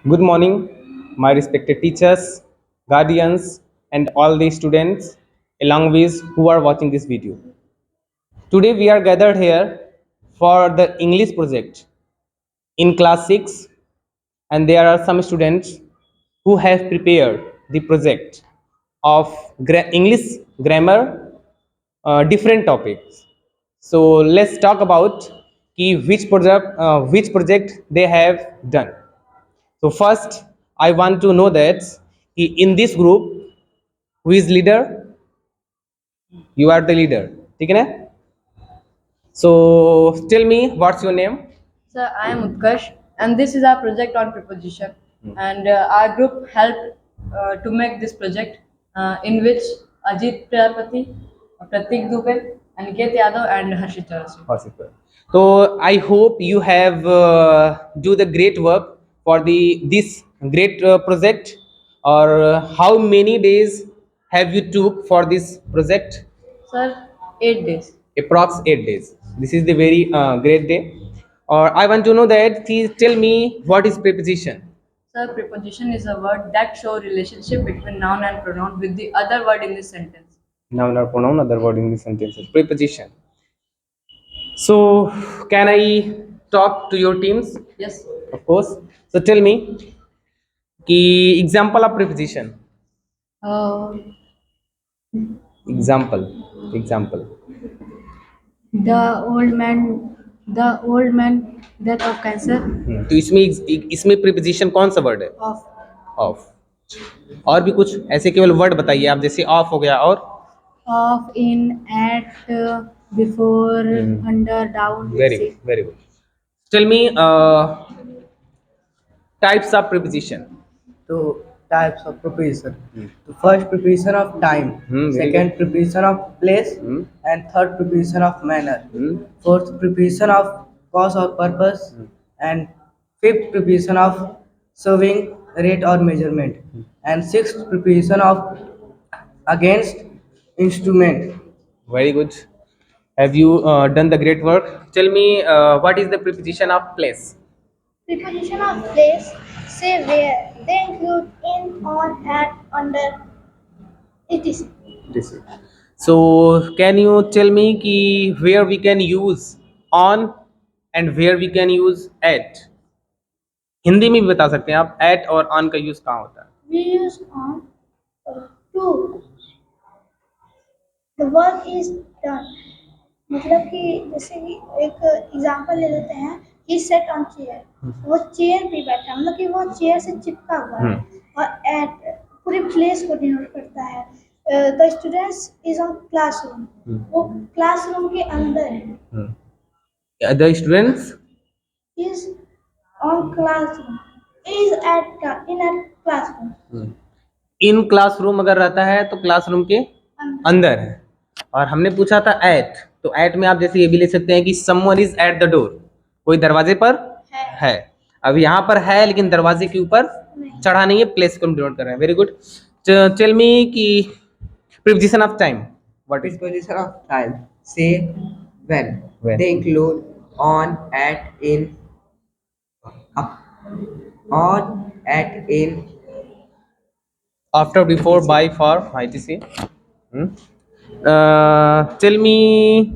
Good morning, my respected teachers, guardians, and all the students along with who are watching this video. Today we are gathered here for the English project in class 6, and there are some students who have prepared the project of English grammar, different topics. So let's talk about which project they have done. So first, I want to know that in this group, who is leader? You are the leader. ठीक है ना? So tell me what's your name? Sir, I am Utkarsh, and this is our project on preposition. And our group helped to make this project, in which Ajit Prajapati, Pratik Dubey, Aniket Yadav, and Harshit Chaurasi. Possible. So I hope you have do the great work for the this great project. Or how many days have you took for this project? Sir, 8 days. Approx 8 days. This is the very great day. Or I want to know that please tell me what is preposition. Sir, preposition is a word that show relationship between noun and pronoun with the other word in the sentence. Noun or pronoun, other word in the sentences. Preposition. So can I talk to your teams? Yes. Of course. So tell me कि example of preposition. Uh, Example. the old man death of cancer. तो इसमें preposition कौन सा word है? Of. Of. और भी कुछ ऐसे केवल वर्ड बताइए आप, जैसे ऑफ हो गया और Of, in, at, before, under, down. very good. Tell me types of preposition. So types of preposition. The first preposition of time, very second preposition of place, and third preposition of manner, fourth preposition of cause or purpose, and fifth preposition of serving, rate or measurement, and sixth preposition of against, instrument. Very good. Have you done the great work? Tell me what is the preposition of place? Preposition of place, say where. They include in, on, at, under, etc. So can you tell me कि where we can use on and where we can use at? Hindi में भी बता सकते हैं आप at और on का use कहाँ होता है? We use on to. The work is done. मतलब कि जैसे कि एक एग्जांपल ले लेते हैं, he sat on chair. वो चेयर पे बैठा, मतलब कि वो चेयर से चिपका हुआ है. और at पूरी प्लेस को डिनोट करता है. The students is on classroom. वो क्लासरूम के अंदर है. The students Is on classroom. Is in at classroom. In classroom अगर रहता है तो क्लासरूम के अंदर है. और हमने पूछा था एट, तो एट में आप जैसे ये भी ले सकते हैं कि someone is at the door, कोई दरवाजे पर है. अब यहाँ पर है लेकिन दरवाजे के ऊपर चढ़ा नहीं है, प्लेस को हम डिनोट कर रहे हैं. Very good. टेल मी कि preposition of time. What is Preposition of time, say when. When. They include on, at, in, up, on, at, in, after, before, by, for, etc. Tell me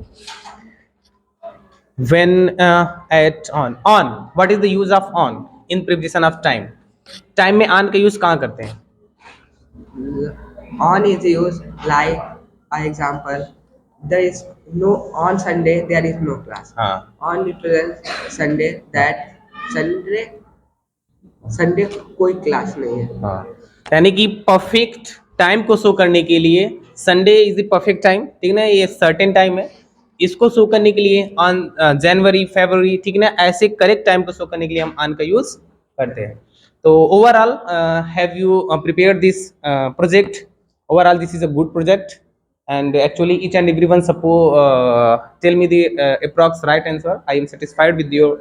when, at, on. What is the use of on in preposition of time? Time में on का use कहाँ करते हैं? on is used like, for example, there is no on Sunday, there is no class. हाँ. On represents Sunday, that Sunday कोई class नहीं है. हाँ. यानी कि परफेक्ट टाइम को शो करने के लिए Sunday is the perfect time, ठीक ना, ये सर्टेन टाइम है. इसको शो करने के लिए ऑन जनवरी, फरवरी, ठीक ना, ऐसे करेक्ट टाइम को शो करने के लिए हम ऑन का यूज करते हैं. तो overall have you prepared this project? Overall, this is a good project, and actually each and everyone tell me the approx right answer. I am satisfied with your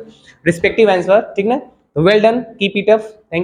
respective answer. ठीक ना? Well done. Keep it up. Thank you.